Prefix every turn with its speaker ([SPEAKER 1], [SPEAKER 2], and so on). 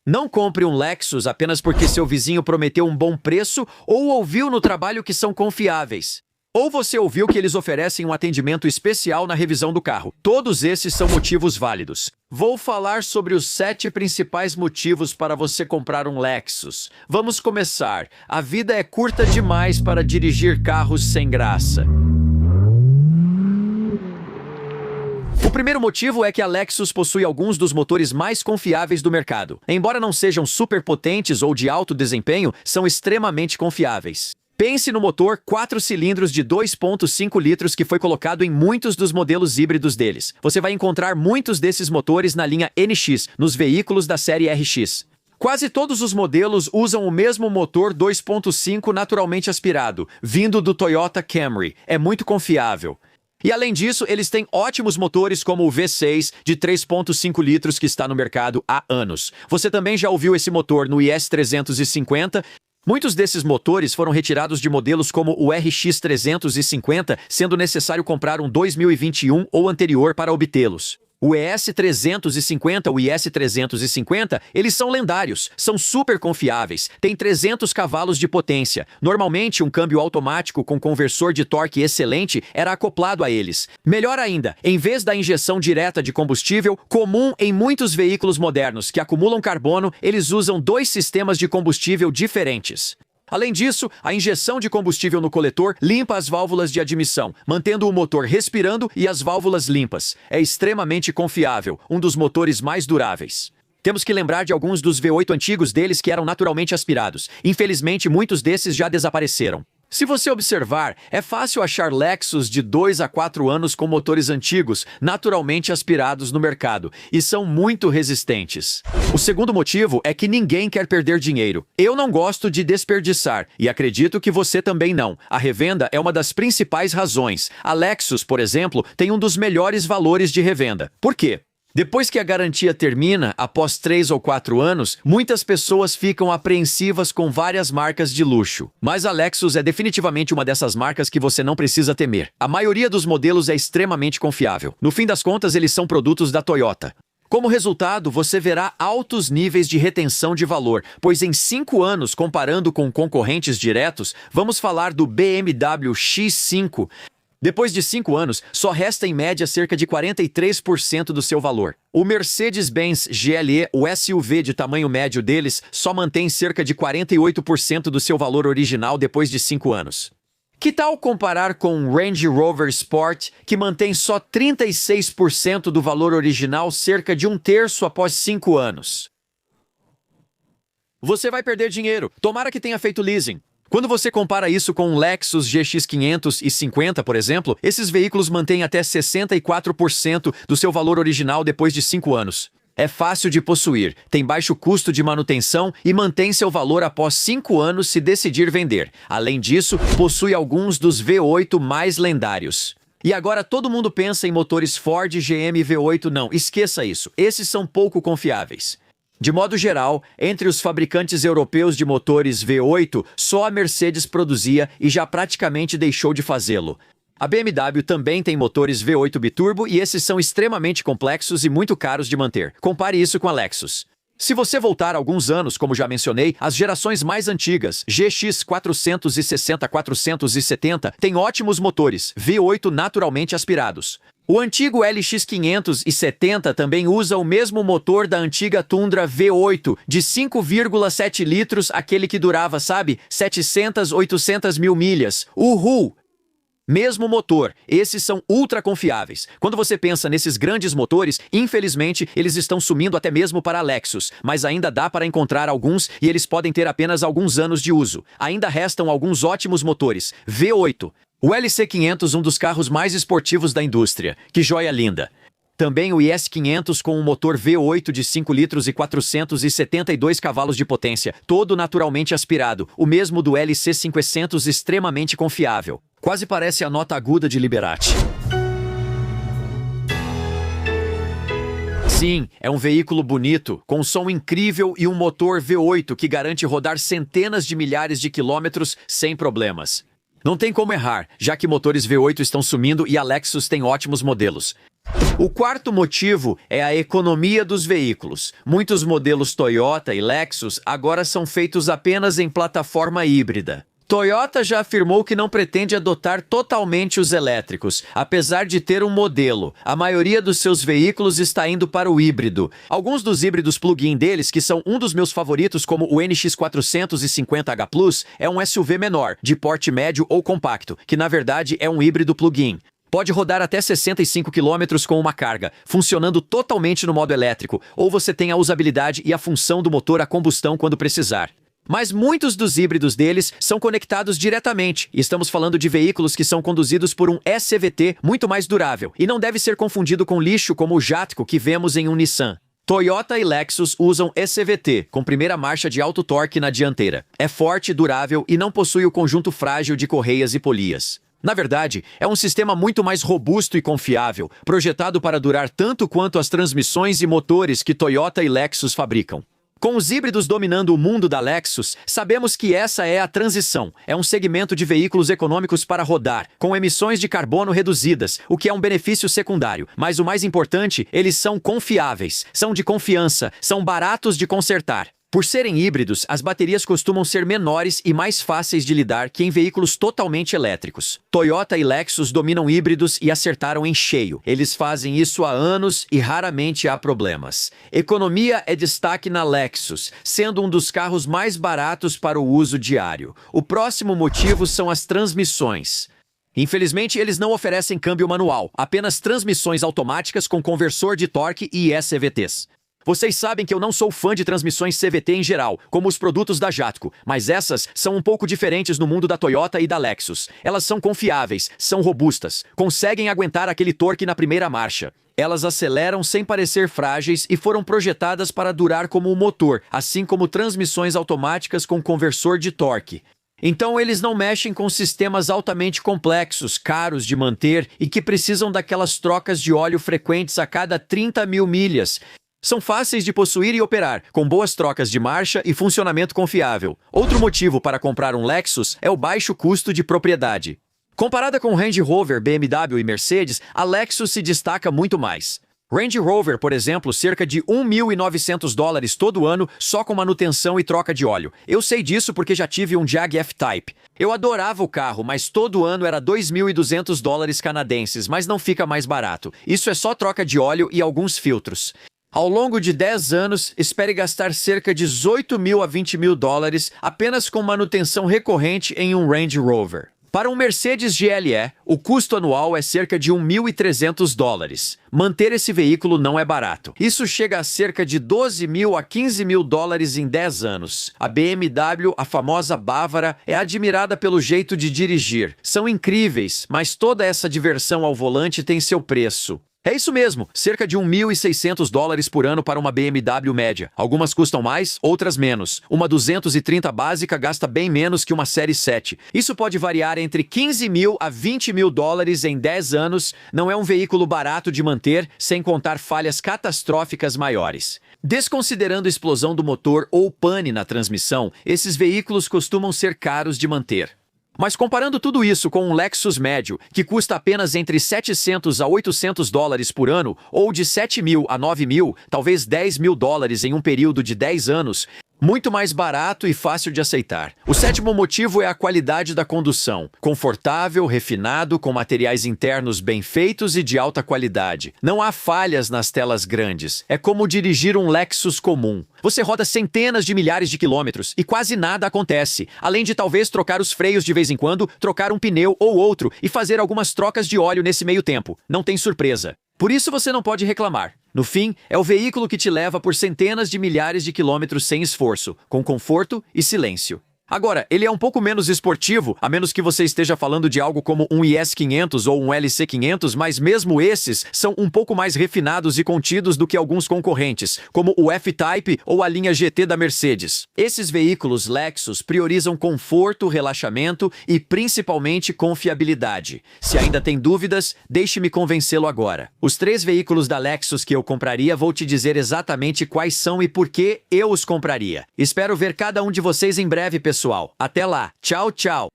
[SPEAKER 1] Não compre um Lexus apenas porque seu vizinho prometeu um bom preço ou ouviu no trabalho que são confiáveis. Ou você ouviu que eles oferecem um atendimento especial na revisão do carro. Todos esses são motivos válidos. Vou falar sobre os 7 principais motivos para você comprar um Lexus. Vamos começar. A vida é curta demais para dirigir carros sem graça. O primeiro motivo é que a Lexus possui alguns dos motores mais confiáveis do mercado. Embora não sejam super potentes ou de alto desempenho, são extremamente confiáveis. Pense no motor 4 cilindros de 2,5 litros que foi colocado em muitos dos modelos híbridos deles. Você vai encontrar muitos desses motores na linha NX, nos veículos da série RX. Quase todos os modelos usam o mesmo motor 2,5 naturalmente aspirado, vindo do Toyota Camry. É muito confiável. E além disso, eles têm ótimos motores como o V6 de 3,5 litros que está no mercado há anos. Você também já ouviu esse motor no IS350. Muitos desses motores foram retirados de modelos como o RX350, sendo necessário comprar um 2021 ou anterior para obtê-los. O ES350 ou IS350, eles são lendários, são super confiáveis, têm 300 cavalos de potência. Normalmente, um câmbio automático com conversor de torque excelente era acoplado a eles. Melhor ainda, em vez da injeção direta de combustível, comum em muitos veículos modernos que acumulam carbono, eles usam 2 sistemas de combustível diferentes. Além disso, a injeção de combustível no coletor limpa as válvulas de admissão, mantendo o motor respirando e as válvulas limpas. É extremamente confiável, um dos motores mais duráveis. Temos que lembrar de alguns dos V8 antigos deles que eram naturalmente aspirados. Infelizmente, muitos desses já desapareceram. Se você observar, é fácil achar Lexus de 2 a 4 anos com motores antigos, naturalmente aspirados no mercado, e são muito resistentes. O segundo motivo é que ninguém quer perder dinheiro. Eu não gosto de desperdiçar, e acredito que você também não. A revenda é uma das principais razões. A Lexus, por exemplo, tem um dos melhores valores de revenda. Por quê? Depois que a garantia termina, após 3 ou 4 anos, muitas pessoas ficam apreensivas com várias marcas de luxo. Mas a Lexus é definitivamente uma dessas marcas que você não precisa temer. A maioria dos modelos é extremamente confiável. No fim das contas, eles são produtos da Toyota. Como resultado, você verá altos níveis de retenção de valor, pois em 5 anos, comparando com concorrentes diretos, vamos falar do BMW X5. Depois de 5 anos, só resta em média cerca de 43% do seu valor. O Mercedes-Benz GLE, o SUV de tamanho médio deles, só mantém cerca de 48% do seu valor original depois de 5 anos. Que tal comparar com o Range Rover Sport, que mantém só 36% do valor original cerca de 1/3 após 5 anos? Você vai perder dinheiro. Tomara que tenha feito leasing. Quando você compara isso com um Lexus GX550, por exemplo, esses veículos mantêm até 64% do seu valor original depois de 5 anos. É fácil de possuir, tem baixo custo de manutenção e mantém seu valor após 5 anos se decidir vender. Além disso, possui alguns dos V8 mais lendários. E agora todo mundo pensa em motores Ford, GM V8. Não, esqueça isso. Esses são pouco confiáveis. De modo geral, entre os fabricantes europeus de motores V8, só a Mercedes produzia e já praticamente deixou de fazê-lo. A BMW também tem motores V8 biturbo e esses são extremamente complexos e muito caros de manter. Compare isso com a Lexus. Se você voltar alguns anos, como já mencionei, as gerações mais antigas, GX 460, 470, têm ótimos motores, V8 naturalmente aspirados. O antigo LX 570 também usa o mesmo motor da antiga Tundra V8, de 5,7 litros, aquele que durava, 700, 800 mil milhas. Uhul! Mesmo motor, esses são ultra confiáveis. Quando você pensa nesses grandes motores, infelizmente, eles estão sumindo até mesmo para a Lexus, mas ainda dá para encontrar alguns e eles podem ter apenas alguns anos de uso. Ainda restam alguns ótimos motores. V8. O LC500, um dos carros mais esportivos da indústria. Que joia linda! Também o IS500 com um motor V8 de 5 litros e 472 cavalos de potência, todo naturalmente aspirado, o mesmo do LC500 extremamente confiável. Quase parece a nota aguda de Liberati. Sim, é um veículo bonito, com som incrível e um motor V8 que garante rodar centenas de milhares de quilômetros sem problemas. Não tem como errar, já que motores V8 estão sumindo e a Lexus tem ótimos modelos. O quarto motivo é a economia dos veículos. Muitos modelos Toyota e Lexus agora são feitos apenas em plataforma híbrida. Toyota já afirmou que não pretende adotar totalmente os elétricos, apesar de ter um modelo. A maioria dos seus veículos está indo para o híbrido. Alguns dos híbridos plug-in deles, que são um dos meus favoritos, como o NX450H Plus, é um SUV menor, de porte médio ou compacto, que na verdade é um híbrido plug-in. Pode rodar até 65 km com uma carga, funcionando totalmente no modo elétrico, ou você tem a usabilidade e a função do motor a combustão quando precisar. Mas muitos dos híbridos deles são conectados diretamente, e estamos falando de veículos que são conduzidos por um eCVT muito mais durável, e não deve ser confundido com lixo como o Jatco que vemos em um Nissan. Toyota e Lexus usam eCVT, com primeira marcha de alto torque na dianteira. É forte, durável e não possui o conjunto frágil de correias e polias. Na verdade, é um sistema muito mais robusto e confiável, projetado para durar tanto quanto as transmissões e motores que Toyota e Lexus fabricam. Com os híbridos dominando o mundo da Lexus, sabemos que essa é a transição. É um segmento de veículos econômicos para rodar, com emissões de carbono reduzidas, o que é um benefício secundário. Mas o mais importante, eles são confiáveis, são de confiança, são baratos de consertar. Por serem híbridos, as baterias costumam ser menores e mais fáceis de lidar que em veículos totalmente elétricos. Toyota e Lexus dominam híbridos e acertaram em cheio. Eles fazem isso há anos e raramente há problemas. Economia é destaque na Lexus, sendo um dos carros mais baratos para o uso diário. O próximo motivo são as transmissões. Infelizmente, eles não oferecem câmbio manual, apenas transmissões automáticas com conversor de torque e eCVTs. Vocês sabem que eu não sou fã de transmissões CVT em geral, como os produtos da Jatco, mas essas são um pouco diferentes no mundo da Toyota e da Lexus. Elas são confiáveis, são robustas, conseguem aguentar aquele torque na primeira marcha. Elas aceleram sem parecer frágeis e foram projetadas para durar como um motor, assim como transmissões automáticas com conversor de torque. Então eles não mexem com sistemas altamente complexos, caros de manter e que precisam daquelas trocas de óleo frequentes a cada 30 mil milhas. São fáceis de possuir e operar, com boas trocas de marcha e funcionamento confiável. Outro motivo para comprar um Lexus é o baixo custo de propriedade. Comparada com Range Rover, BMW e Mercedes, a Lexus se destaca muito mais. Range Rover, por exemplo, cerca de $1.900 todo ano só com manutenção e troca de óleo. Eu sei disso porque já tive um Jag F-Type. Eu adorava o carro, mas todo ano era $2.200 canadenses, mas não fica mais barato. Isso é só troca de óleo e alguns filtros. Ao longo de 10 anos, espere gastar cerca de $18.000 a $20.000 apenas com manutenção recorrente em um Range Rover. Para um Mercedes GLE, o custo anual é cerca de $1.300. Manter esse veículo não é barato. Isso chega a cerca de $12.000 a $15.000 em 10 anos. A BMW, a famosa Bávara, é admirada pelo jeito de dirigir. São incríveis, mas toda essa diversão ao volante tem seu preço. É isso mesmo, cerca de $1.600 por ano para uma BMW média. Algumas custam mais, outras menos. Uma 230 básica gasta bem menos que uma Série 7. Isso pode variar entre $15.000 a $20.000 em 10 anos. Não é um veículo barato de manter, sem contar falhas catastróficas maiores. Desconsiderando a explosão do motor ou pane na transmissão, esses veículos costumam ser caros de manter. Mas comparando tudo isso com um Lexus médio, que custa apenas entre $700 a $800 por ano, ou de $7.000 a $9.000, talvez $10.000 em um período de 10 anos, muito mais barato e fácil de aceitar. O sétimo motivo é a qualidade da condução. Confortável, refinado, com materiais internos bem feitos e de alta qualidade. Não há falhas nas telas grandes. É como dirigir um Lexus comum. Você roda centenas de milhares de quilômetros e quase nada acontece. Além de talvez trocar os freios de vez em quando, trocar um pneu ou outro e fazer algumas trocas de óleo nesse meio tempo. Não tem surpresa. Por isso você não pode reclamar. No fim, é o veículo que te leva por centenas de milhares de quilômetros sem esforço, com conforto e silêncio. Agora, ele é um pouco menos esportivo, a menos que você esteja falando de algo como um IS500 ou um LC500, mas mesmo esses são um pouco mais refinados e contidos do que alguns concorrentes, como o F-Type ou a linha GT da Mercedes. Esses veículos Lexus priorizam conforto, relaxamento e principalmente confiabilidade. Se ainda tem dúvidas, deixe-me convencê-lo agora. Os 3 veículos da Lexus que eu compraria, vou te dizer exatamente quais são e por que eu os compraria. Espero ver cada um de vocês em breve, pessoal. Até lá. Tchau, tchau.